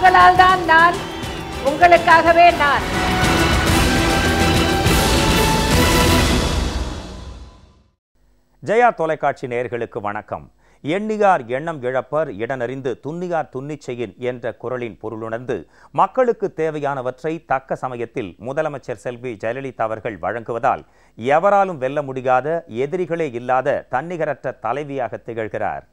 உங்களால் தான் நான், உங்களுக்காகவே நான். ஜெயா தொலைக்காட்சி நேயர்களுக்கு வணக்கம். எண்ணியார் எண்ணம் இழப்பர், இடனறிந்து துன்னியார் துன்னிச் செய்யின் என்ற குரலின் பொருளுணர்ந்து மக்களுக்கு தேவையானவற்றை தக்க சமயத்தில் முதலமைச்சர் செல்வி ஜெயலலிதா அவர்கள் வழங்குவதால் எவராலும் வெல்ல முடியாத, எதிரிகளே இல்லாத தன்னிகரற்ற தலைவியாக திகழ்கிறார்.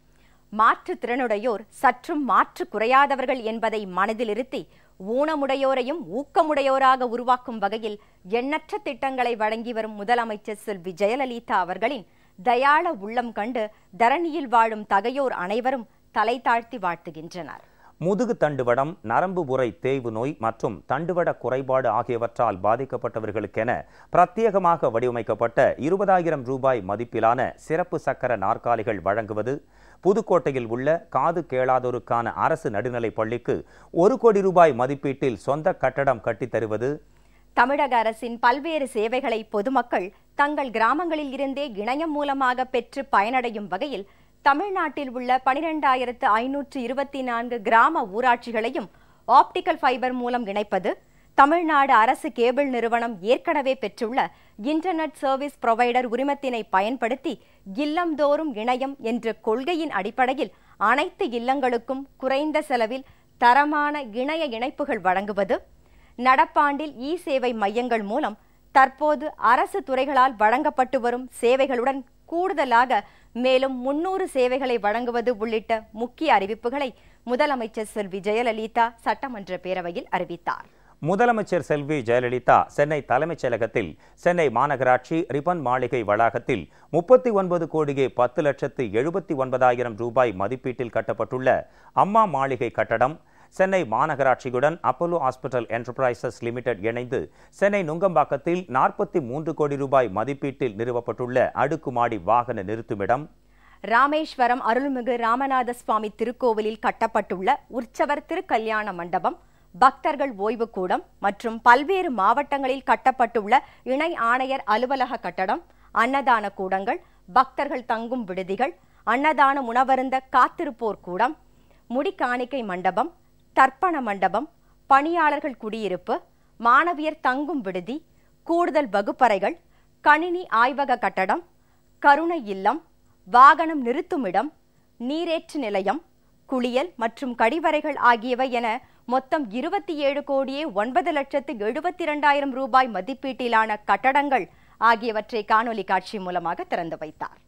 மாற்றுத்திறனுடையோர் சற்றும் மாற்று குறையாதவர்கள் என்பதை மனதில் இருத்தி ஊனமுடையோரையும் ஊக்கமுடையோராக உருவாக்கும் வகையில் எண்ணற்ற திட்டங்களை வழங்கி வரும் முதலமைச்சர் செல்வி ஜெயலலிதா அவர்களின் தயாள உள்ளம் கண்டு தரணியில் வாழும் தகையோர் அனைவரும் தலை தாழ்த்தி வாழ்த்துகின்றனர். முதுகு தண்டுவடம், நரம்பு உறை தேய்வு நோய் மற்றும் தண்டுவட குறைபாடு ஆகியவற்றால் பாதிக்கப்பட்டவர்களுக்கென பிரத்யேகமாக வடிவமைக்கப்பட்ட 20,000 ரூபாய் மதிப்பிலான சிறப்பு சக்கர நாற்காலிகள் வழங்குவது, புதுக்கோட்டையில் உள்ள காது கேளாதோருக்கான அரசு நடுநிலைப் பள்ளிக்கு 1 கோடி ரூபாய் மதிப்பீட்டில் சொந்த கட்டடம் கட்டித்தருவது, தமிழக அரசின் பல்வேறு சேவைகளை பொதுமக்கள் தங்கள் கிராமங்களில் இருந்தே இணையம் மூலமாக பெற்று பயனடையும் வகையில் தமிழ்நாட்டில் உள்ள 12,524 கிராம ஊராட்சிகளையும் ஆப்டிக்கல் ஃபைபர் மூலம் இணைப்பது, தமிழ்நாடு அரசு கேபிள் நிறுவனம் ஏற்கனவே பெற்றுள்ள இன்டர்நெட் சர்வீஸ் புரொவைடர் உரிமத்தினை பயன்படுத்தி இல்லம்தோறும் இணையம் என்ற கொள்கையின் அடிப்படையில் அனைத்து இல்லங்களுக்கும் குறைந்த செலவில் தரமான இணைய இணைப்புகள் வழங்குவது, நடப்பாண்டில் இ சேவை மையங்கள் மூலம் தற்போது அரசு துறைகளால் வழங்கப்பட்டு வரும் சேவைகளுடன் கூடுதலாக மேலும் 300 சேவைகளை வழங்குவது உள்ளிட்ட முக்கிய அறிவிப்புகளை முதலமைச்சர் செல்வி ஜெயலலிதா சட்டமன்ற பேரவையில் அறிவித்தார். முதலமைச்சர் செல்வி ஜெயலலிதா சென்னை தலைமைச் செயலகத்தில் சென்னை மாநகராட்சி ரிப்பன் மாளிகை வளாகத்தில் 39,10,79,000 ரூபாய் மதிப்பீட்டில் கட்டப்பட்டுள்ள அம்மா மாளிகை கட்டடம், சென்னை மாநகராட்சியுடன் அப்போலோ ஹாஸ்பிட்டல் என்டர்பிரைசஸ் லிமிடெட் இணைந்து சென்னை நுங்கம்பாக்கத்தில் 43 கோடி ரூபாய் மதிப்பீட்டில் நிறுவப்பட்டுள்ள அடுக்குமாடி வாகன நிறுத்துமிடம், ராமேஸ்வரம் அருள்மிகு ராமநாத சுவாமி திருக்கோவிலில் கட்டப்பட்டுள்ள உற்சவர் திருக்கல்யாண மண்டபம், பக்தர்கள் ஓய்வு கூடம் மற்றும் பல்வேறு மாவட்டங்களில் கட்டப்பட்டுள்ள இணை ஆணையர் அலுவலக கட்டடம், அன்னதான கூடங்கள், பக்தர்கள் தங்கும் விடுதிகள், அன்னதான உணவருந்த காத்திருப்போர் கூடம், முடிக்காணிக்கை மண்டபம், தர்ப்பண மண்டபம், பணியாளர்கள் குடியிருப்பு, மாணவியர் தங்கும் விடுதி, கூடுதல் வகுப்பறைகள், கணினி ஆய்வக கட்டடம், கருணை இல்லம், வாகனம் நிறுத்துமிடம், நீரேற்று நிலையம், குளியல் மற்றும் கழிவறைகள் ஆகியவை என மொத்தம் 27,09,72,000 ரூபாய் மதிப்பீட்டிலான கட்டடங்கள் ஆகியவற்றை காணொலி காட்சி மூலமாக திறந்து வைத்தார்.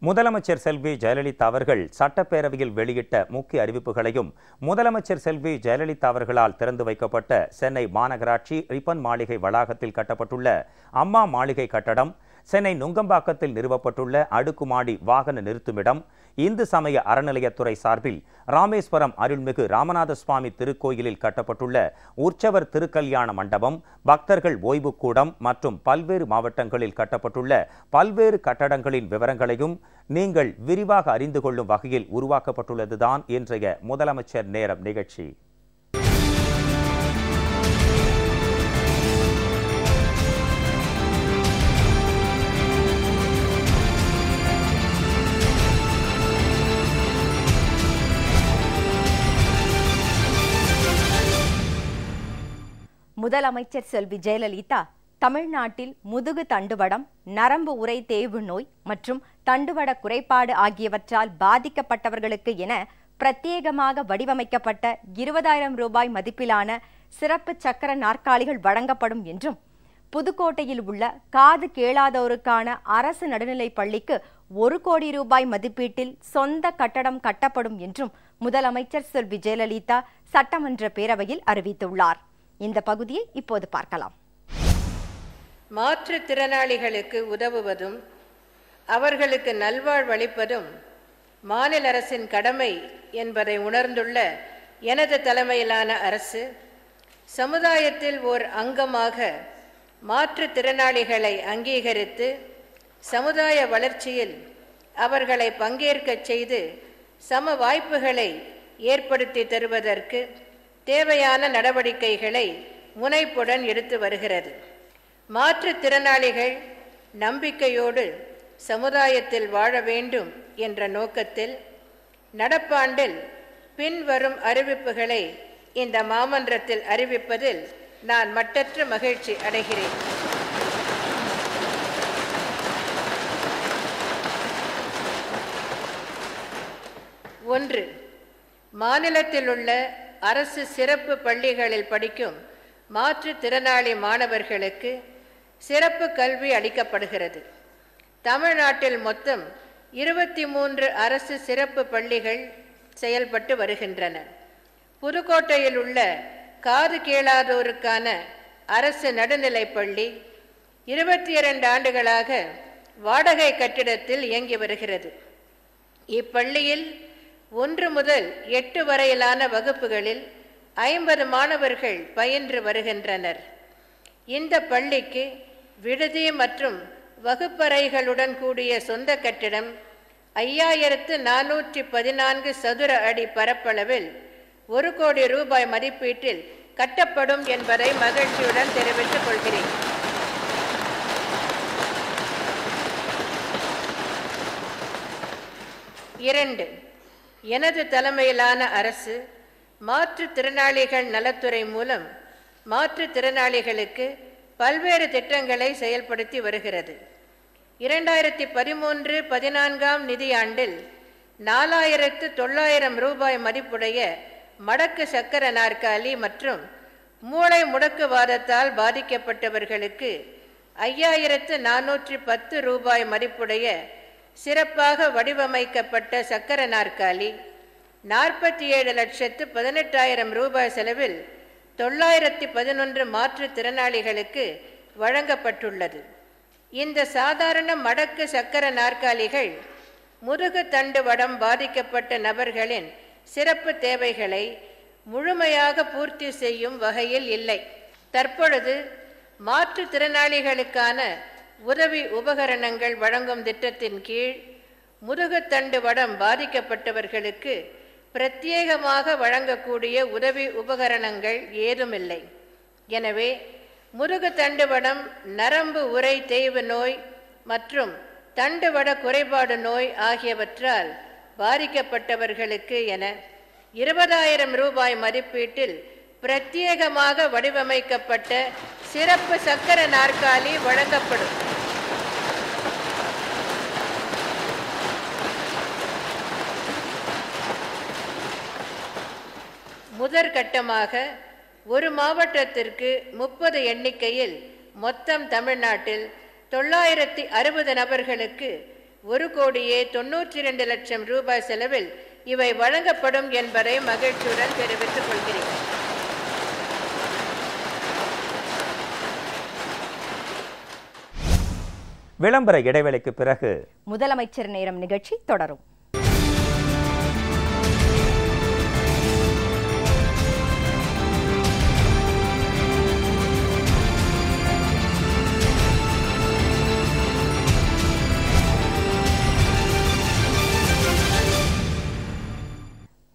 முதலமைச்சர் செல்வி ஜெயலலிதா அவர்கள் சட்டப்பேரவையில் வெளியிட்ட முக்கிய அறிவிப்புகளையும், முதலமைச்சர் செல்வி ஜெயலலிதா அவர்களால் திறந்து வைக்கப்பட்ட சென்னை மாநகராட்சி ரிப்பன் மாளிகை வளாகத்தில் கட்டப்பட்டுள்ள அம்மா மாளிகை கட்டடம், சென்னை நுங்கம்பாக்கத்தில் நிறுவப்பட்டுள்ள அடுக்குமாடி வாகன நிறுத்துமிடம், இந்து சமய அறநிலையத்துறை சார்பில் ராமேஸ்வரம் அருள்மிகு ராமநாத சுவாமி திருக்கோயிலில் கட்டப்பட்டுள்ள உற்சவர் திருக்கல்யாண மண்டபம், பக்தர்கள் ஓய்வு கூடம் மற்றும் பல்வேறு மாவட்டங்களில் கட்டப்பட்டுள்ள பல்வேறு கட்டடங்களின் விவரங்களையும் நீங்கள் விரிவாக அறிந்து கொள்ளும் வகையில் உருவாக்கப்பட்டுள்ளதுதான் இன்றைய முதலமைச்சர் நேரம் நிகழ்ச்சி. முதலமைச்சர் செல்வி ஜெயலலிதா தமிழ்நாட்டில் முதுகு தண்டுவடம், நரம்பு உறை தேய்வு நோய் மற்றும் தண்டுவட குறைபாடு ஆகியவற்றால் பாதிக்கப்பட்டவர்களுக்கு என பிரத்யேகமாக வடிவமைக்கப்பட்ட 20,000 ரூபாய் மதிப்பிலான சிறப்பு சக்கர நாற்காலிகள் வழங்கப்படும் என்றும், புதுக்கோட்டையில் உள்ள காது கேளாதோருக்கான அரசு நடுநிலைப் பள்ளிக்கு 1 கோடி ரூபாய் மதிப்பீட்டில் சொந்த கட்டடம் கட்டப்படும் என்றும் முதலமைச்சர் செல்வி ஜெயலலிதா சட்டமன்ற பேரவையில் அறிவித்துள்ளார். இந்த பகுதியை இப்போது பார்க்கலாம். மாற்றுத்திறனாளிகளுக்கு உதவுவதும் அவர்களுக்கு நல்வாழ்வளிப்பதும் மாநில அரசின் கடமை என்பதை உணர்ந்துள்ள எனது தலைமையிலான அரசு சமுதாயத்தில் ஓர் அங்கமாக மாற்றுத்திறனாளிகளை அங்கீகரித்து சமுதாய வளர்ச்சியில் அவர்களை பங்கேற்கச் செய்து சம வாய்ப்புகளை ஏற்படுத்தி தருவதற்கு தேவையான நடவடிக்கைகளை முனைப்புடன் எடுத்து வருகிறது. மாற்றுத்திறனாளிகள் நம்பிக்கையோடு சமுதாயத்தில் வாழ வேண்டும் என்ற நோக்கத்தில் நடப்பாண்டில் பின்வரும் அறிவிப்புகளை இந்த மாமன்றத்தில் அறிவிப்பதில் நான் மட்டற்ற மகிழ்ச்சி அடைகிறேன். ஒன்று, மாநிலத்தில் உள்ள அரசு சிறப்பு பள்ளிகளில் படிக்கும் மாற்றுத்திறனாளி மாணவர்களுக்கு சிறப்பு கல்வி அளிக்கப்படுகிறது. தமிழ்நாட்டில் மொத்தம் 23 அரசு சிறப்பு பள்ளிகள் செயல்பட்டு வருகின்றன. புதுக்கோட்டையில் உள்ள காது கேளாதோருக்கான அரசு நடுநிலைப் பள்ளி 22 ஆண்டுகளாக வாடகை கட்டிடத்தில் இயங்கி வருகிறது. இப்பள்ளியில் 1 முதல் 8 வரையிலான வகுப்புகளில் 50 மாணவர்கள் பயின்று வருகின்றனர். இந்த பள்ளிக்கு விடுதி மற்றும் வகுப்பறைகளுடன் கூடிய சொந்த கட்டிடம் 5414 சதுர அடி பரப்பளவில் 1 கோடி ரூபாய் மதிப்பீட்டில் கட்டப்படும் என்பதை மகிழ்ச்சியுடன் தெரிவித்துக் கொள்கிறேன். இரண்டு, எனது தலைமையிலான அரசு மாற்றுத்திறனாளிகள் நலத்துறை மூலம் மாற்றுத்திறனாளிகளுக்கு பல்வேறு திட்டங்களை செயல்படுத்தி வருகிறது. 2013-14 நிதியாண்டில் 4900 ரூபாய் மதிப்புடைய மடக்கு சக்கர நாற்காலி மற்றும் மூளை முடக்குவாதத்தால் பாதிக்கப்பட்டவர்களுக்கு 5410 ரூபாய் மதிப்புடைய சிறப்பாக வடிவமைக்கப்பட்ட சக்கர நாற்காலி, 47,18,000 ரூபாய் செலவில் 911 மாற்றுத்திறனாளிகளுக்கு வழங்கப்பட்டுள்ளது. இந்த சாதாரண மடக்கு சக்கர நாற்காலிகள் முதுகு தண்டு வடம் பாதிக்கப்பட்ட நபர்களின் சிறப்பு தேவைகளை முழுமையாக பூர்த்தி செய்யும் வகையில் இல்லை. தற்பொழுது மாற்றுத்திறனாளிகளுக்கான உதவி உபகரணங்கள் வழங்கும் திட்டத்தின் கீழ் முதுகுத்தண்டு வடம் பாதிக்கப்பட்டவர்களுக்கு பிரத்யேகமாக வழங்கக்கூடிய உதவி உபகரணங்கள் ஏதுமில்லை. எனவே முதுகுத்தண்டு வடம், நரம்பு உறை தேய்வு நோய் மற்றும் தண்டுவட குறைபாடு நோய் ஆகியவற்றால் பாதிக்கப்பட்டவர்களுக்கு என 20,000 ரூபாய் மதிப்பீட்டில் பிரத்யேகமாக வடிவமைக்கப்பட்ட சிறப்பு சக்கர நாற்காலி வழங்கப்படும். முதற்கட்டமாக ஒரு மாவட்டத்திற்கு 30 எண்ணிக்கையில் மொத்தம் தமிழ்நாட்டில் 960 நபர்களுக்கு 1,92,00,000 ரூபாய் செலவில் இவை வழங்கப்படும் என்பதை மகிழ்ச்சியுடன் தெரிவித்துக் கொள்கிறேன். விளம்பர இடைவேளைக்கு பிறகு முதலமைச்சர் நேரம் நிகழ்ச்சி தொடரும்.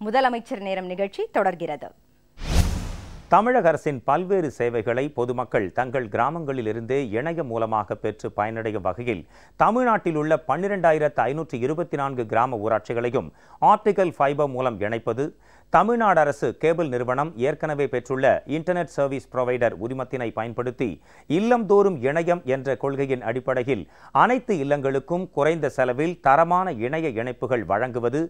முதலமைச்சர் நேரம் நிகழ்ச்சி தொடர்கிறது. தமிழக அரசின் பல்வேறு சேவைகளை பொதுமக்கள் தங்கள் கிராமங்களில் இருந்தே இணையம் மூலமாக பெற்று பயனடையும் வகையில் தமிழ்நாட்டில் உள்ள 12,524 கிராம ஊராட்சிகளையும் ஆப்டிகல் ஃபைபர் மூலம் இணைப்பது, தமிழ்நாடு அரசு கேபிள் நிறுவனம் ஏற்கனவே பெற்றுள்ள இன்டர்நெட் சர்வீஸ் புரோவைடர் உரிமத்தினை பயன்படுத்தி இல்லம்தோறும் இணையம் என்ற கொள்கையின் அடிப்படையில் அனைத்து இல்லங்களுக்கும் குறைந்த செலவில் தரமான இணைய இணைப்புகள் வழங்குவது,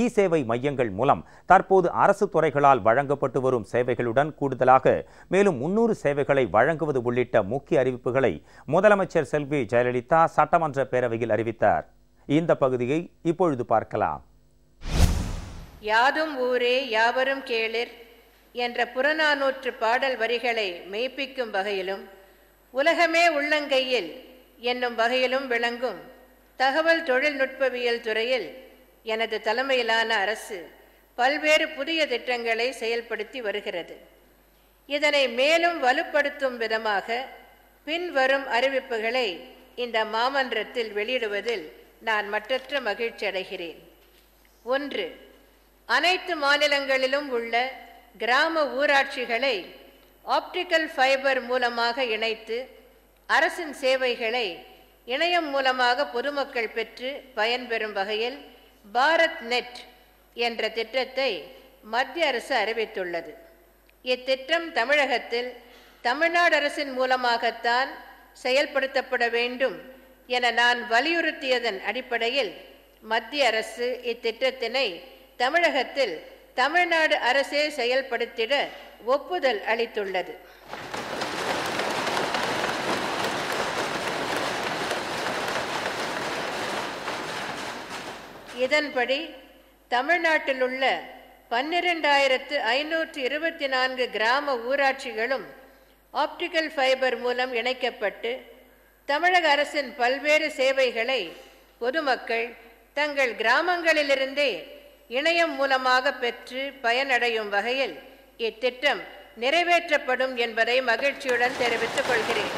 இ சேவை மையங்கள் மூலம் தற்போது அரசு துறைகளால் வழங்கப்பட்டு வரும் சேவைகளுடன் கூடுதலாக மேலும் 300 சேவைகளை வழங்குவது உள்ளிட்ட முக்கிய அறிவிப்புகளை முதலமைச்சர் செல்வி ஜெயலலிதா சட்டமன்ற பேரவையில் அறிவித்தார். இந்த பகுதியை இப்பொழுது பார்க்கலாம். யாதும் ஊரே யாவரும் கேளிர் என்ற புறநானூற்று பாடல் வரிகளை மெய்ப்பிக்கும் வகையிலும் உலகமே உள்ளங்கையில் என்னும் வகையிலும் விளங்கும் தகவல் தொழில்நுட்பவியல் துறையில் எனது தலைமையிலான அரசு பல்வேறு புதிய திட்டங்களை செயல்படுத்தி வருகிறது. இதனை மேலும் வலுப்படுத்தும் விதமாக பின்வரும் அறிவிப்புகளை இந்த மாமன்றத்தில் வெளியிடுவதில் நான் மற்றற்ற மகிழ்ச்சி அடைகிறேன். 1. அனைத்து மாநிலங்களிலும் உள்ள கிராம ஊராட்சிகளை ஆப்டிக்கல் ஃபைபர் மூலமாக இணைத்து அரசின் சேவைகளை இணையம் மூலமாக பொதுமக்கள் பெற்று பயன்பெறும் வகையில் பாரத் நெட் என்ற திட்டத்தை மத்திய அரசு அறிவித்துள்ளது. இத்திட்டம் தமிழகத்தில் தமிழ்நாடு அரசின் மூலமாகத்தான் செயல்படுத்தப்பட வேண்டும் என நான் வலியுறுத்தியதன் அடிப்படையில் மத்திய அரசு இத்திட்டத்தினை தமிழகத்தில் தமிழ்நாடு அரசே செயல்படுத்திட ஒப்புதல் அளித்துள்ளது. இதன்படி தமிழ்நாட்டில் உள்ள 12,524 கிராம ஊராட்சிகளும் ஆப்டிக்கல் ஃபைபர் மூலம் இணைக்கப்பட்டு தமிழக அரசின் பல்வேறு சேவைகளை பொதுமக்கள் தங்கள் கிராமங்களிலிருந்தே இணையம் மூலமாக பெற்று பயனடையும் வகையில் இத்திட்டம் நிறைவேற்றப்படும் என்பதை மகிழ்ச்சியுடன் தெரிவித்துக் கொள்கிறேன்.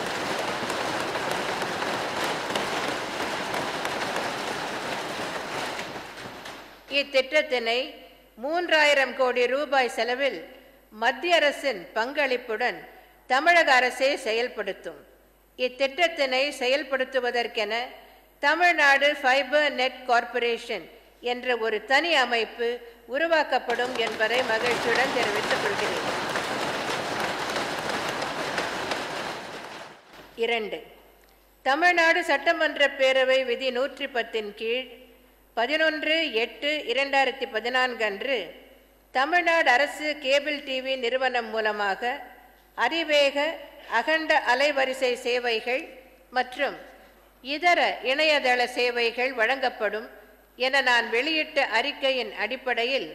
இத்திட்டத்தினை 3000 கோடி ரூபாய் செலவில் மத்திய அரசின் பங்களிப்புடன் தமிழக அரசே செயல்படுத்தும். இத்திட்டத்தினை செயல்படுத்துவதற்கென தமிழ்நாடு ஃபைபர் நெட் கார்ப்பரேஷன் என்ற ஒரு தனி அமைப்பு உருவாக்கப்படும் என்பதை மகிழ்ச்சியுடன் தெரிவித்துக் கொள்கிறேன். 2. தமிழ்நாடு சட்டமன்ற பேரவை விதி 110 கீழ் 11/8/2014 அன்று தமிழ்நாடு அரசு கேபிள் டிவி நிறுவனம் மூலமாக அதிவேக அகண்ட அலைவரிசை சேவைகள் மற்றும் இதர இணையதள சேவைகள் வழங்கப்படும் என நான் வெளியிட்ட அறிக்கையின் அடிப்படையில்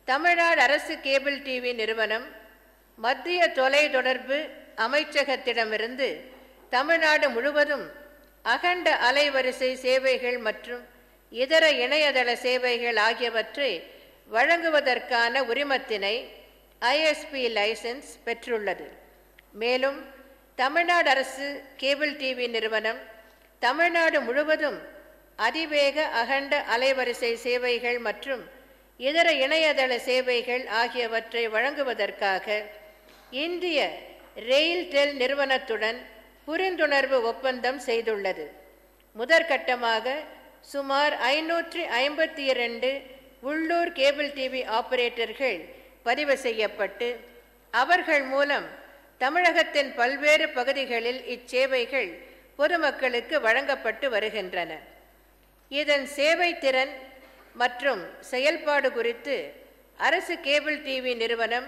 தமிழ்நாடு அரசு கேபிள் டிவி நிறுவனம் மத்திய தொலைத்தொடர்பு அமைச்சகத்திடமிருந்து தமிழ்நாடு முழுவதும் அகண்ட அலைவரிசை சேவைகள் மற்றும் இதர இணையதள சேவைகள் ஆகியவற்றை வழங்குவதற்கான உரிமத்தினை ISP லைசன்ஸ் பெற்றுள்ளது. மேலும் தமிழ்நாடு அரசு கேபிள் டிவி நிறுவனம் தமிழ்நாடு முழுவதும் அதிவேக அகண்ட அலைவரிசை சேவைகள் மற்றும் இதர இணையதள சேவைகள் ஆகியவற்றை வழங்குவதற்காக இந்திய ரெயில்டெல் நிறுவனத்துடன் புரிந்துணர்வு ஒப்பந்தம் செய்துள்ளது. முதற்கட்டமாக சுமார் 552 உள்ளூர் கேபிள் டிவி ஆபரேட்டர்கள் பதிவு செய்யப்பட்டு அவர்கள் மூலம் தமிழகத்தின் பல்வேறு பகுதிகளில் இச்சேவைகள் பொதுமக்களுக்கு வழங்கப்பட்டு வருகின்றன. இதன் சேவை திறன் மற்றும் செயல்பாடு குறித்து அரசு கேபிள் டிவி நிறுவனம்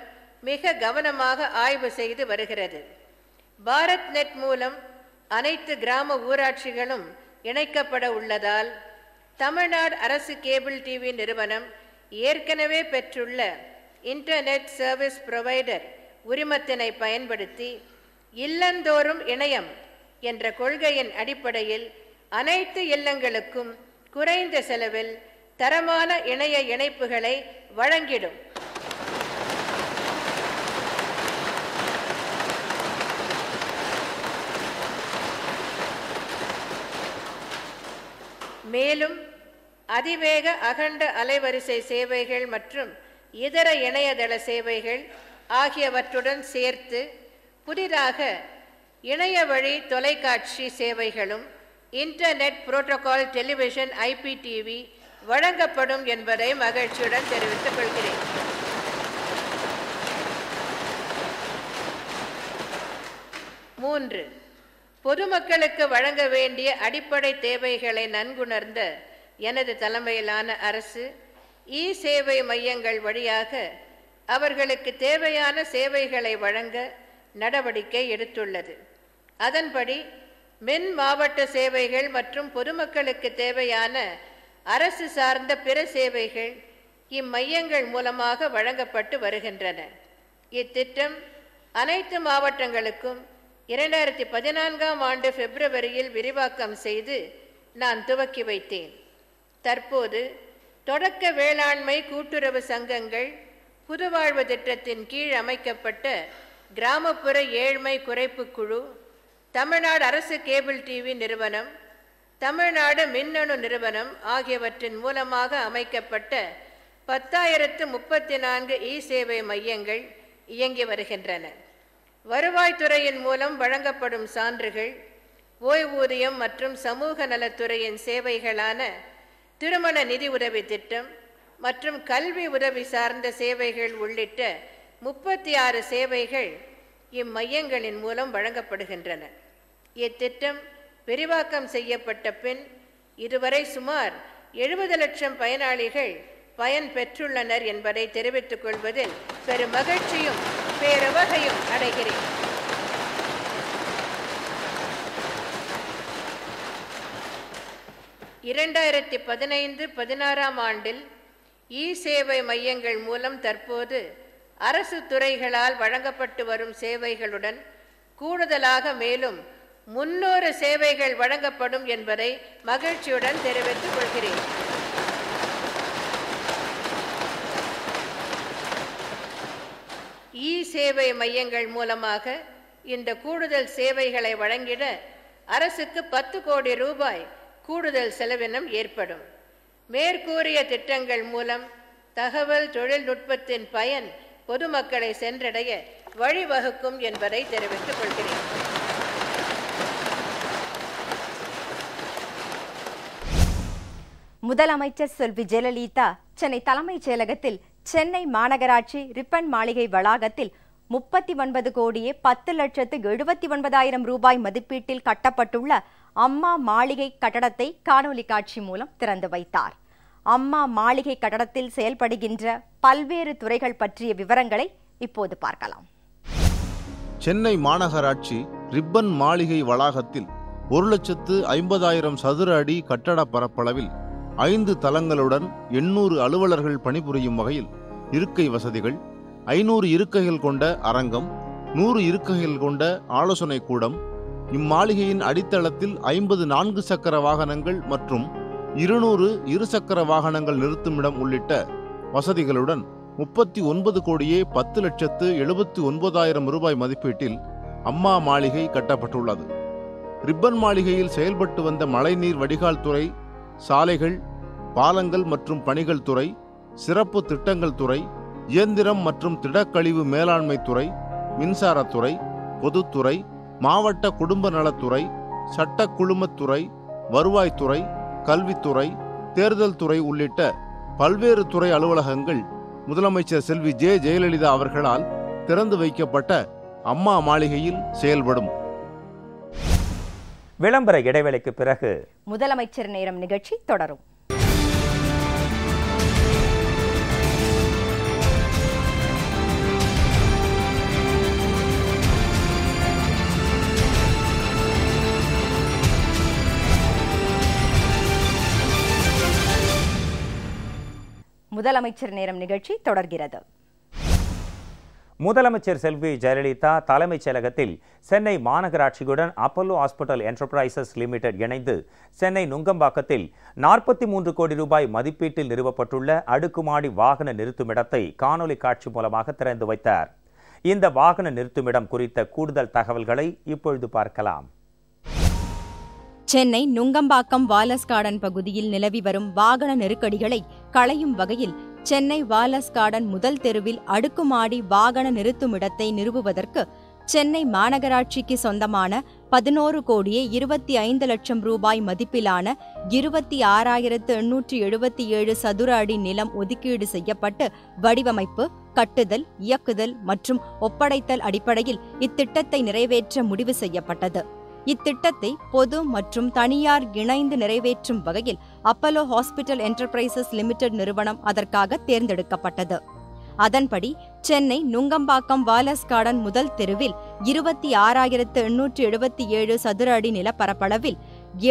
மிக கவனமாக ஆய்வு செய்து வருகிறது. பாரத் நெட் மூலம் அனைத்து கிராம ஊராட்சிகளும் இணைக்கப்பட உள்ளதால் தமிழ்நாடு அரசு கேபிள் டிவி நிறுவனம் ஏற்கனவே பெற்றுள்ள இன்டர்நெட் சர்வீஸ் புரோவைடர் உரிமத்தினை பயன்படுத்தி இல்லந்தோறும் இணையம் என்ற கொள்கையின் அடிப்படையில் அனைத்து இல்லங்களுக்கும் குறைந்த செலவில் தரமான இணைய இணைப்புகளை வழங்கிடும். மேலும் அதிவேக அகண்ட அலைவரிசை சேவைகள் மற்றும் இதர இணையதள சேவைகள் ஆகியவற்றுடன் சேர்த்து புதிதாக இணைய வழி தொலைக்காட்சி சேவைகளும் இன்டர்நெட் புரோட்டோகால் டெலிவிஷன் IPTV வழங்கப்படும் என்பதை மகிழ்ச்சியுடன் தெரிவித்துக் கொள்கிறேன். மூன்று, பொதுமக்களுக்கு வழங்க வேண்டிய அடிப்படை தேவைகளை நன்குணர்ந்த எனது தலைமையிலான அரசு சேவை மையங்கள் வழியாக அவர்களுக்கு தேவையான சேவைகளை வழங்க நடவடிக்கை எடுத்துள்ளது. அதன்படி மின் மாவட்ட சேவைகள் மற்றும் பொதுமக்களுக்கு தேவையான அரசு சார்ந்த பிற சேவைகள் இம்மையங்கள் மூலமாக வழங்கப்பட்டு வருகின்றன. இத்திட்டம் அனைத்து மாவட்டங்களுக்கும் 2014ஆம் ஆண்டு பிப்ரவரியில் விரிவாக்கம் செய்து நான் துவக்கி வைத்தேன். தற்போது தொடக்க வேளாண்மை கூட்டுறவு சங்கங்கள் புதுவாழ்வு திட்டத்தின் கீழ் அமைக்கப்பட்ட கிராமப்புற ஏழ்மை குறைப்பு குழு, தமிழ்நாடு அரசு கேபிள் டிவி நிறுவனம், தமிழ்நாடு மின்னணு நிறுவனம் ஆகியவற்றின் மூலமாக அமைக்கப்பட்ட 10,034 சேவை மையங்கள் இயங்கி வருகின்றன. வருவாய்த்துறையின் மூலம் வழங்கப்படும் சான்றுகள், ஓய்வூதியம் மற்றும் சமூக நலத்துறையின் சேவைகளான திருமண நிதி உதவி திட்டம் மற்றும் கல்வி உதவி சார்ந்த சேவைகள் உள்ளிட்ட 36 சேவைகள் இம்மையங்களின் மூலம் வழங்கப்படுகின்றன. இத்திட்டம் விரிவாக்கம் செய்யப்பட்ட பின் இதுவரை சுமார் 70 லட்சம் பயனாளிகள் பயன் பெற்றுள்ளனர் என்பதை தெரிவித்துக் கொள்வதில் பெரும் மகிழ்ச்சியும் பேருவகையும் அடைகிறேன். இரண்டாயிரத்தி 15-16 ஆண்டில் சேவை மையங்கள் மூலம் தற்போது அரசு துறைகளால் வழங்கப்பட்டு வரும் சேவைகளுடன் கூடுதலாக மேலும் 300 சேவைகள் வழங்கப்படும் என்பதை மகிழ்ச்சியுடன் தெரிவித்துக் கொள்கிறேன். சேவை மையங்கள் மூலமாக இந்த கூடுதல் சேவைகளை வழங்கிட அரசுக்கு 10 கோடி ரூபாய் கூடுதல் செலவினம் ஏற்படும். மேற்கூறிய திட்டங்கள் மூலம் தகவல் தொழில்நுட்பத்தின் பயன் பொதுமக்களை சென்றடைய வழிவகுக்கும் என்பதை தெரிவித்துக் கொள்கிறேன். முதலமைச்சர் செல்வி ஜெயலலிதா சென்னை தலைமைச் செயலகத்தில் சென்னை மாநகராட்சி ரிப்பன் மாளிகை வளாகத்தில் 39 கோடியே 10,79,000 ரூபாய் மதிப்பீட்டில் கட்டப்பட்டுள்ள அம்மா மாளிகை கட்டடத்தை காணொலி காட்சி மூலம் திறந்து வைத்தார். அம்மா மாளிகை கட்டடத்தில் செயல்படுகின்ற பல்வேறு துறைகள் பற்றிய விவரங்களை இப்போது பார்க்கலாம். சென்னை மாநகராட்சி ரிப்பன் மாளிகை வளாகத்தில் 1,50,000 சதுர அடி கட்டட பரப்பளவில் 5 தளங்களுடன் 800 அலுவலர்கள் பணிபுரியும் வகையில் இருக்கை வசதிகள், 500 இருக்கைகள் கொண்ட அரங்கம், 100 இருக்கைகள் கொண்ட ஆலோசனை கூடம், இம்மாளிகையின் அடித்தளத்தில் 50 4 சக்கர வாகனங்கள் மற்றும் 200 இருசக்கர வாகனங்கள் நிறுத்துமிடம் உள்ளிட்ட வசதிகளுடன் 39 கோடியே 10,79,000 ரூபாய் மதிப்பீட்டில் அம்மா மாளிகை கட்டப்பட்டுள்ளது. ரிப்பன் மாளிகையில் செயல்பட்டு வந்த மழைநீர் வடிகால் துறை, சாலைகள், பாலங்கள் மற்றும் பணிகள் துறை, சிறப்பு திட்டங்கள் துறை, இயந்திரம் மற்றும் திடக்கழிவு மேலாண்மை துறை, மின்சாரத்துறை, பொதுத்துறை, மாவட்ட குடும்ப நலத்துறை, சட்ட குழுமத்துறை, வருவாய்த்துறை, கல்வித்துறை, தேர்தல் துறை உள்ளிட்ட பல்வேறு துறை அலுவலகங்கள் முதலமைச்சர் செல்வி ஜெயலலிதா அவர்களால் திறந்து வைக்கப்பட்ட அம்மா மாளிகையில் செயல்படும். விளம்பர இடைவேளைக்கு பிறகு முதலமைச்சர் நேரம் நிகழ்ச்சி தொடரும். முதலமைச்சர் நேரம் நிகழ்ச்சி தொடர்கிறது. முதலமைச்சர் செல்வி ஜெயலலிதா தலைமைச் செயலகத்தில் சென்னை மாநகராட்சியுடன் அப்போலோ ஹாஸ்பிட்டல் என்டர்பிரைசஸ் லிமிடெட் இணைந்து சென்னை நுங்கம்பாக்கத்தில் 43 கோடி ரூபாய் மதிப்பீட்டில் நிறுவப்பட்டுள்ள அடுக்குமாடி வாகன நிறுத்துமிடத்தை காணொலி காட்சி மூலமாக திறந்து வைத்தார். இந்த வாகன நிறுத்துமிடம் குறித்த கூடுதல் தகவல்களை இப்பொழுது பார்க்கலாம். சென்னை நுங்கம்பாக்கம் வாலஸ் கார்டன் பகுதியில் நிலவி வரும் வாகன நெருக்கடிகளை களையும் வகையில் சென்னை வாலஸ் கார்டன் முதல் தெருவில் அடுக்குமாடி வாகன நிறுத்துமிடத்தை நிறுவுவதற்கு சென்னை மாநகராட்சிக்கு சொந்தமான 11 கோடியே 25 லட்சம் ரூபாய் மதிப்பிலான 26,877 சதுர அடி நிலம் ஒதுக்கீடு செய்யப்பட்டு வடிவமைப்பு, கட்டுதல், இயக்குதல் மற்றும் ஒப்படைத்தல் அடிப்படையில் இத்திட்டத்தை நிறைவேற்ற முடிவு செய்யப்பட்டது. இத்திட்டத்தை பொது மற்றும் தனியார் இணைந்து நிறைவேற்றும் வகையில் அப்போலோ ஹாஸ்பிட்டல் என்டர்பிரைசஸ் லிமிடெட் நிறுவனம் அதற்காக தேர்ந்தெடுக்கப்பட்டது. அதன்படி சென்னை நுங்கம்பாக்கம் வாலஸ் கார்டன் முதல் தெருவில் 26,877 சதுர அடி நிலப்பரப்பளவில்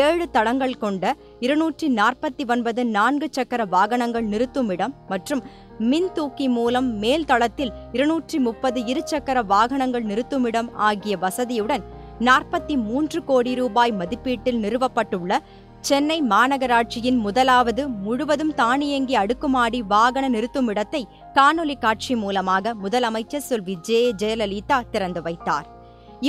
7 தளங்கள் கொண்ட 249 4 சக்கர வாகனங்கள் நிறுத்துமிடம் மற்றும் மின் தூக்கி மூலம் மேல் தளத்தில் 230 இருசக்கர வாகனங்கள் நிறுத்துமிடம் ஆகிய வசதியுடன் 43 கோடி ரூபாய் மதிப்பீட்டில் நிறுவப்பட்டுள்ள சென்னை மாநகராட்சியின் முதலாவது முழுவதும் தானியங்கி அடுக்குமாடி வாகன நிறுத்துமிடத்தை காணொலி காட்சி மூலமாக முதலமைச்சர் செல்வி ஜெயலலிதா திறந்து வைத்தார்.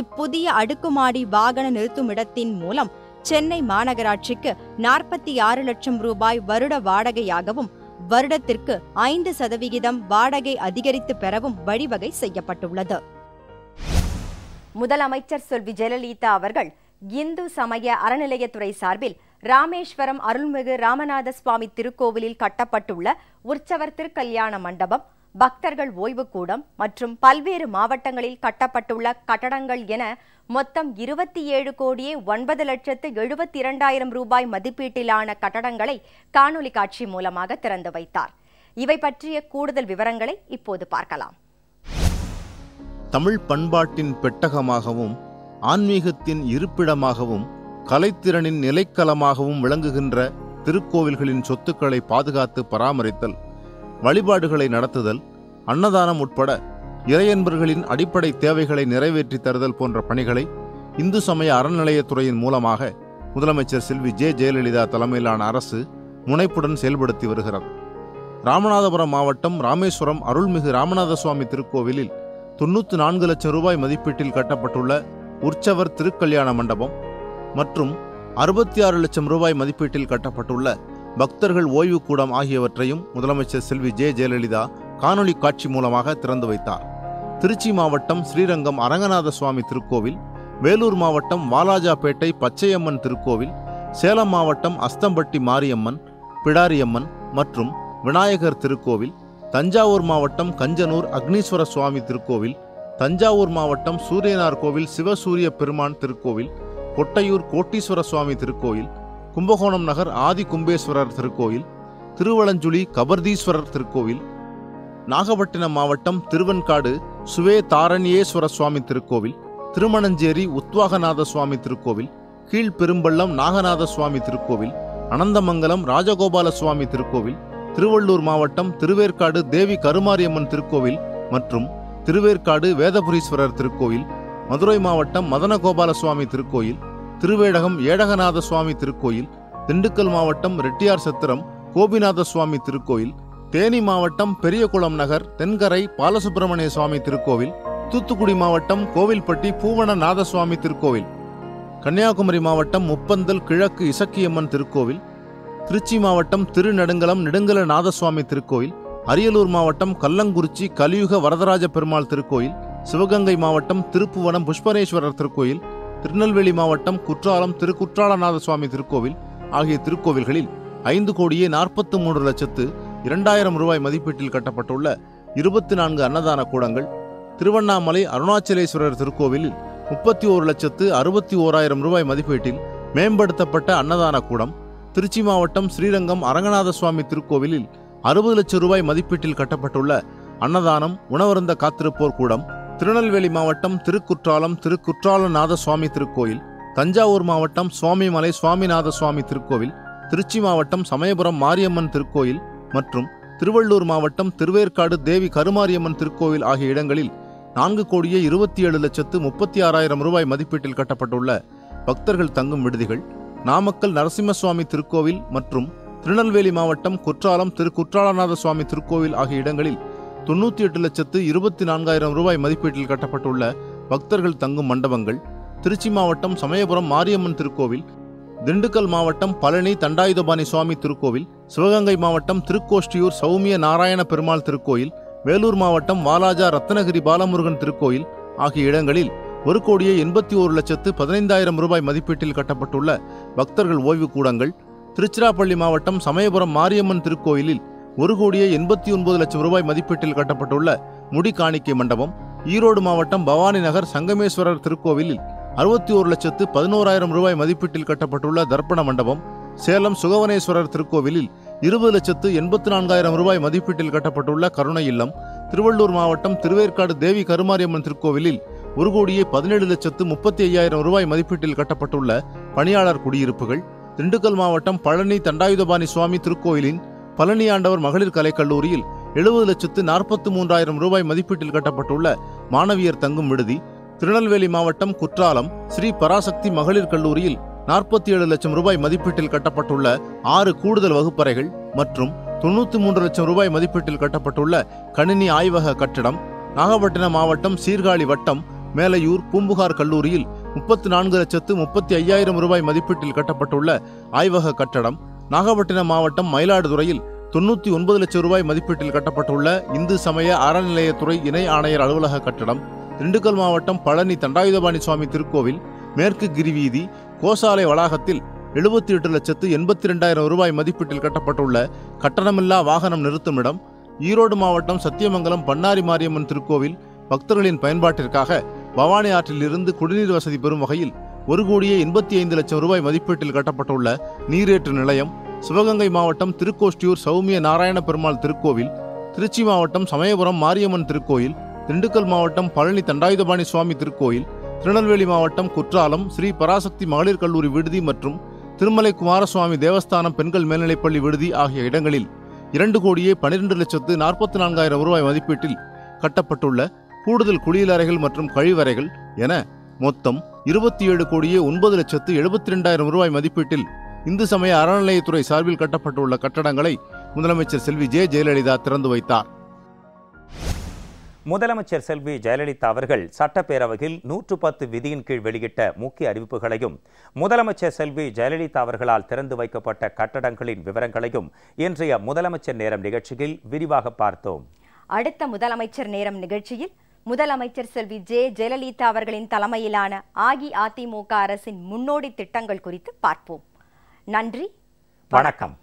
இப்புதிய அடுக்குமாடி வாகன நிறுத்துமிடத்தின் மூலம் சென்னை மாநகராட்சிக்கு 46 லட்சம் ரூபாய் வருட வாடகையாகவும் வருடத்திற்கு 5% வாடகை அதிகரித்து பெறவும் வழிவகை செய்யப்பட்டுள்ளது. முதலமைச்சர் செல்வி ஜெயலலிதா அவர்கள் இந்து சமய அறநிலையத்துறை சார்பில் ராமேஸ்வரம் அருள்மிகு ராமநாத சுவாமி திருக்கோவிலில் கட்டப்பட்டுள்ள உற்சவர் திருக்கல்யாண மண்டபம், பக்தர்கள் ஓய்வுக்கூடம் மற்றும் பல்வேறு மாவட்டங்களில் கட்டப்பட்டுள்ள கட்டடங்கள் என மொத்தம் 27,09,72,200 ரூபாய் மதிப்பீட்டிலான கட்டடங்களை காணொலி காட்சி மூலமாக திறந்து வைத்தார். இவை பற்றிய கூடுதல் விவரங்களை இப்போது பார்க்கலாம். தமிழ் பண்பாட்டின் பெட்டகமாகவும் ஆன்மீகத்தின் இருப்பிடமாகவும் கலைத்திறனின் நிலைக்களமாகவும் விளங்குகின்ற திருக்கோவில்களின் சொத்துக்களை பாதுகாத்து பராமரித்தல், வழிபாடுகளை நடத்துதல், அன்னதானம் உட்பட இறையன்பர்களின் அடிப்படை தேவைகளை நிறைவேற்றி தருதல் போன்ற பணிகளை இந்து சமய அறநிலையத்துறையின் மூலமாக முதலமைச்சர் செல்வி ஜெயலலிதா தலைமையிலான அரசு முனைப்புடன் செயல்படுத்தி வருகிறது. ராமநாதபுரம் மாவட்டம் ராமேஸ்வரம் அருள்மிகு ராமநாத சுவாமி திருக்கோவிலில் 94 லட்சம் ரூபாய் மதிப்பீட்டில் கட்டப்பட்டுள்ள உற்சவர் திருக்கல்யாண மண்டபம் மற்றும் 66 லட்சம் ரூபாய் மதிப்பீட்டில் கட்டப்பட்டுள்ள பக்தர்கள் ஓய்வு கூடம் ஆகியவற்றையும் முதலமைச்சர் செல்வி ஜெயலலிதா காணொலி காட்சி மூலமாக திறந்து வைத்தார். திருச்சி மாவட்டம் ஸ்ரீரங்கம் அரங்கநாத சுவாமி திருக்கோவில், வேலூர் மாவட்டம் வாலாஜாபேட்டை பச்சையம்மன் திருக்கோவில், சேலம் மாவட்டம் அஸ்தம்பட்டி மாரியம்மன், பிடாரியம்மன் மற்றும் விநாயகர் திருக்கோவில், தஞ்சாவூர் மாவட்டம் கஞ்சனூர் அக்னீஸ்வர சுவாமி திருக்கோவில், தஞ்சாவூர் மாவட்டம் சூரியனார் கோவில் சிவசூரிய பெருமான் திருக்கோவில், கொட்டையூர் கோட்டீஸ்வர சுவாமி திருக்கோயில், கும்பகோணம் நகர் ஆதி கும்பேஸ்வரர் திருக்கோயில், திருவளஞ்சுழி கபர்தீஸ்வரர் திருக்கோவில், நாகப்பட்டினம் மாவட்டம் திருவெண்காடு சுவே தாரணியேஸ்வர சுவாமி திருக்கோவில், திருமணஞ்சேரி உத்வாகநாத சுவாமி திருக்கோவில், கீழ்பெரும்பள்ளம் நாகநாத சுவாமி திருக்கோவில், அனந்தமங்கலம் ராஜகோபால சுவாமி திருக்கோவில், திருவள்ளூர் மாவட்டம் திருவேற்காடு தேவி கருமாரியம்மன் திருக்கோவில் மற்றும் திருவேற்காடு வேதபுரீஸ்வரர் திருக்கோயில், மதுரை மாவட்டம் மதனகோபால சுவாமி திருக்கோயில், திருவேடகம் ஏடகநாத சுவாமி திருக்கோயில், திண்டுக்கல் மாவட்டம் ரெட்டியார் சத்திரம் கோபிநாத சுவாமி திருக்கோயில், தேனி மாவட்டம் பெரியகுளம் நகர் தென்கரை பாலசுப்பிரமணிய சுவாமி திருக்கோவில், தூத்துக்குடி மாவட்டம் கோவில்பட்டி பூவனநாத சுவாமி திருக்கோவில், கன்னியாகுமரி மாவட்டம் முப்பந்தல் கிழக்கு இசக்கியம்மன் திருக்கோவில், திருச்சி மாவட்டம் திருநெடுங்கலம் நெடுங்கல நாதசுவாமி திருக்கோயில், அரியலூர் மாவட்டம் கல்லங்குறிச்சி கலியுக வரதராஜ பெருமாள் திருக்கோயில், சிவகங்கை மாவட்டம் திருப்புவனம் புஷ்பரேஸ்வரர் திருக்கோயில், திருநெல்வேலி மாவட்டம் குற்றாலம் திருக்குற்றாலநாத சுவாமி திருக்கோவில் ஆகிய திருக்கோவில்களில் 5,43,02,000 ரூபாய் மதிப்பீட்டில் கட்டப்பட்டுள்ள 24 அன்னதான கூடங்கள், திருவண்ணாமலை அருணாச்சலேஸ்வரர் திருக்கோவிலில் 31,61,000 ரூபாய் மதிப்பீட்டில் மேம்படுத்தப்பட்ட அன்னதான கூடம், திருச்சி மாவட்டம் ஸ்ரீரங்கம் அரங்கநாத சுவாமி திருக்கோவிலில் 60 லட்சம் ரூபாய் மதிப்பீட்டில் கட்டப்பட்டுள்ள அன்னதானம் உணவருந்த காத்திருப்போர் கூடம், திருநெல்வேலி மாவட்டம் திருக்குற்றாலம் திருக்குற்றாலநாத சுவாமி திருக்கோயில், தஞ்சாவூர் மாவட்டம் சுவாமிமலை சுவாமிநாத சுவாமி திருக்கோவில், திருச்சி மாவட்டம் சமயபுரம் மாரியம்மன் திருக்கோயில் மற்றும் திருவள்ளூர் மாவட்டம் திருவேற்காடு தேவி கருமாரியம்மன் திருக்கோவில் ஆகிய இடங்களில் 4,27,36,000 ரூபாய் மதிப்பீட்டில் கட்டப்பட்டுள்ள பக்தர்கள் தங்கும் விடுதிகள், நாமக்கல் நரசிம்மசுவாமி திருக்கோவில் மற்றும் திருநெல்வேலி மாவட்டம் குற்றாலம் திருக்குற்றாலநாத சுவாமி திருக்கோவில் ஆகிய இடங்களில் 98,24,000 ரூபாய் மதிப்பீட்டில் கட்டப்பட்டுள்ள பக்தர்கள் தங்கும் மண்டபங்கள், திருச்சி மாவட்டம் சமயபுரம் மாரியம்மன் திருக்கோவில், திண்டுக்கல் மாவட்டம் பழனி தண்டாயுதபாணி சுவாமி திருக்கோவில், சிவகங்கை மாவட்டம் திருக்கோஷ்டியூர் சௌமிய நாராயண பெருமாள் திருக்கோயில், வேலூர் மாவட்டம் வாலாஜா ரத்னகிரி பாலமுருகன் திருக்கோயில் ஆகிய இடங்களில் 1,81,15,000 ரூபாய் மதிப்பீட்டில் கட்டப்பட்டுள்ள பக்தர்கள் ஓய்வு கூடங்கள், திருச்சிராப்பள்ளி மாவட்டம் சமயபுரம் மாரியம்மன் திருக்கோயிலில் 1,89,00,000 ரூபாய் மதிப்பீட்டில் கட்டப்பட்டுள்ள முடி காணிக்கை மண்டபம், ஈரோடு மாவட்டம் பவானி நகர் சங்கமேஸ்வரர் திருக்கோவிலில் 61,11,000 ரூபாய் மதிப்பீட்டில் கட்டப்பட்டுள்ள தர்ப்பண மண்டபம், சேலம் சுகவனேஸ்வரர் திருக்கோவிலில் 20,84,000 ரூபாய் மதிப்பீட்டில் கட்டப்பட்டுள்ள கருணை இல்லம், திருவள்ளூர் மாவட்டம் திருவேற்காடு தேவி கருமாரியம்மன் திருக்கோவிலில் 1,17,35,000 ரூபாய் மதிப்பீட்டில் கட்டப்பட்டுள்ள பணியாளர் குடியிருப்புகள், திண்டுக்கல் மாவட்டம் பழனி தண்டாயுதபாணி சுவாமி திருக்கோயிலின் பழனி ஆண்டவர் மகளிர் கலைக்கல்லூரியில் 70,43,000 ரூபாய் மதிப்பீட்டில் கட்டப்பட்டுள்ள மாணவியர் தங்கும் விடுதி, திருநெல்வேலி மாவட்டம் குற்றாலம் ஸ்ரீ பராசக்தி மகளிர் கல்லூரியில் 47 லட்சம் ரூபாய் மதிப்பீட்டில் கட்டப்பட்டுள்ள 6 கூடுதல் வகுப்பறைகள் மற்றும் 93 லட்சம் ரூபாய் மதிப்பீட்டில் கட்டப்பட்டுள்ள கணினி ஆய்வக கட்டடம், நாகப்பட்டினம் மாவட்டம் சீர்காழி வட்டம் மேலையூர் பூம்புகார் கல்லூரியில் 34,35,000 ரூபாய் மதிப்பீட்டில் கட்டப்பட்டுள்ள ஆய்வக கட்டடம், நாகப்பட்டினம் மாவட்டம் மயிலாடுதுறையில் 99 லட்சம் ரூபாய் மதிப்பீட்டில் கட்டப்பட்டுள்ள இந்து சமய அறநிலையத்துறை இணை ஆணையர் அலுவலக கட்டடம், திண்டுக்கல் மாவட்டம் பழனி தண்டாயுதபாணி சுவாமி திருக்கோவில் மேற்கு கிரிவீதி கோசாலை வளாகத்தில் 78,82,000 ரூபாய் மதிப்பீட்டில் கட்டப்பட்டுள்ள கட்டணமில்லா வாகனம் நிறுத்தும் இடம், ஈரோடு மாவட்டம் சத்தியமங்கலம் பண்ணாரி மாரியம்மன் திருக்கோவில் பக்தர்களின் பயன்பாட்டிற்காக பவானி ஆற்றிலிருந்து குடிநீர் வசதி பெறும் வகையில் 1,85,00,000 ரூபாய் மதிப்பீட்டில் கட்டப்பட்டுள்ள நீரேற்று நிலையம், சிவகங்கை மாவட்டம் திருக்கோஷ்டியூர் சௌமிய நாராயண பெருமாள் திருக்கோவில், திருச்சி மாவட்டம் சமயபுரம் மாரியம்மன் திருக்கோயில், திண்டுக்கல் மாவட்டம் பழனி தண்டாயுதபாணி சுவாமி திருக்கோயில், திருநெல்வேலி மாவட்டம் குற்றாலம் ஸ்ரீ பராசக்தி மகளிர் கல்லூரி விடுதி மற்றும் திருமலை குமாரசுவாமி தேவஸ்தானம் பெண்கள் மேல்நிலைப்பள்ளி விடுதி ஆகிய இடங்களில் 2,12,44,000 ரூபாய் மதிப்பீட்டில் கட்டப்பட்டுள்ள கூடுதல் குளியலறைகள் மற்றும் கழிவறைகள் என மொத்தம் 27,09,72,200 ரூபாய் மதிப்பீட்டில் இந்து சமய அறநிலையத்துறை சார்பில் கட்டப்பட்டுள்ள கட்டடங்களை முதலமைச்சர் செல்வி ஜெயலலிதா திறந்து வைத்தார். முதலமைச்சர் செல்வி ஜெயலலிதா அவர்கள் சட்டப்பேரவையில் 110 விதியின் கீழ் வெளியிட்ட முக்கிய அறிவிப்புகளையும் முதலமைச்சர் செல்வி ஜெயலலிதா அவர்களால் திறந்து வைக்கப்பட்ட கட்டடங்களின் விவரங்களையும் இன்றைய முதலமைச்சர் நேரம் நிகழ்ச்சியில் விரிவாக பார்த்தோம். அடுத்த முதலமைச்சர் நேரம் நிகழ்ச்சியில் முதலமைச்சர் செல்வி ஜெயலலிதா அவர்களின் தலைமையிலான அஇஅதிமுக அரசின் முன்னோடி திட்டங்கள் குறித்து பார்ப்போம். நன்றி, வணக்கம்.